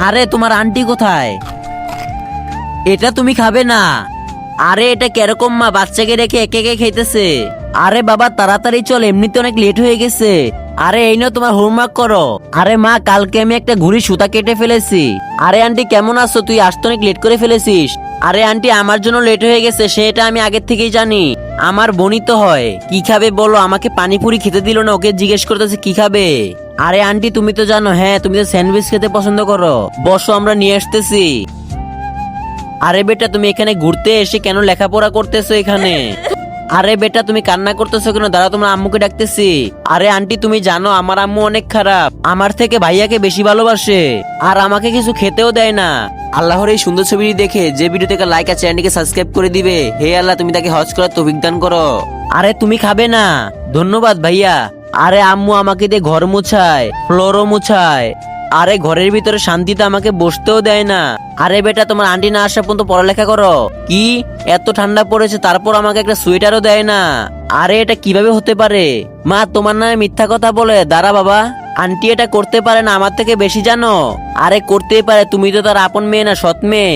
আরে তোমার আন্টি কোথায়? এটা তুমি খাবে না। আরে এটা কিরকম মা, বাচ্চাকে রেখে একে একে খাইতেছে। আরে বাবা তাড়াতাড়ি চল, এমনিতে অনেক লেট হয়ে গেছে। আরে এই নাও তোমার হোমওয়ার্ক করো। আরে মা কালকে আমি একটা ঘুড়ি সুতা কেটে ফেলেছি। আরে আন্টি কেমন আছো? তুই আসতে অনেক লেট করে ফেলেছিস। আরে আন্টি আমার জন্য লেট হয়ে গেছে, সেটা আমি আগের থেকেই জানি। আমার বোনই তো হয়। কি খাবে বলো? আমাকে পানিপুরি খেতে দিল না, ওকে জিজ্ঞেস করতেছে কি খাবে। আরে আন্টি তুমি তো জানো, হ্যাঁ তুমি তো স্যান্ডউইচ খেতে পছন্দ করো। বসো আমরা নিয়ে আসতেছি। আরে বেটা তুমি এখানে ঘুরতে এসে কেন লেখাপড়া করতেছো এখানে? আরে বেটা তুমি কান্না করতেছো কেন? দাঁড়া তোমার আম্মুকে ডাকতেছি। আরে আন্টি তুমি জানো আমার আম্মু অনেক খারাপ, আমার থেকে ভাইয়াকে বেশি ভালোবাসে, আর আমাকে কিছু খেতেও দেয় না। আল্লাহর এই সুন্দর ছবিটি দেখে যে ভিডিও থেকে লাইক আর চ্যানেলটিকে সাবস্ক্রাইব করে দিবে, হে আল্লাহ তুমি তাকে হজ করার তৌফিক দান করো। আরে তুমি খাবে না? ধন্যবাদ ভাইয়া। আরে আম্মু আমাকে দিয়ে ঘর মুছায়, ফ্লোরও মুছায়। আরে ঘরের ভিতরে শান্তিতে আমাকে বসতেও দেয় না। আরে বেটা তোমার আন্টি না আসা পর্যন্ত পড়ালেখা করো। কি এত ঠান্ডা পড়েছে তারপর আমাকে একটা সোয়েটারও দেয় না? আরে এটা কিভাবে হতে পারে? মা তোমার নামে মিথ্যা কথা বলে? দাঁড়া বাবা, আন্টি এটা করতে পারে না, আমার থেকে বেশি জানো। আরে করতেই পারে, তুমি তো তার আপন মেয়ে না, সৎ মেয়ে।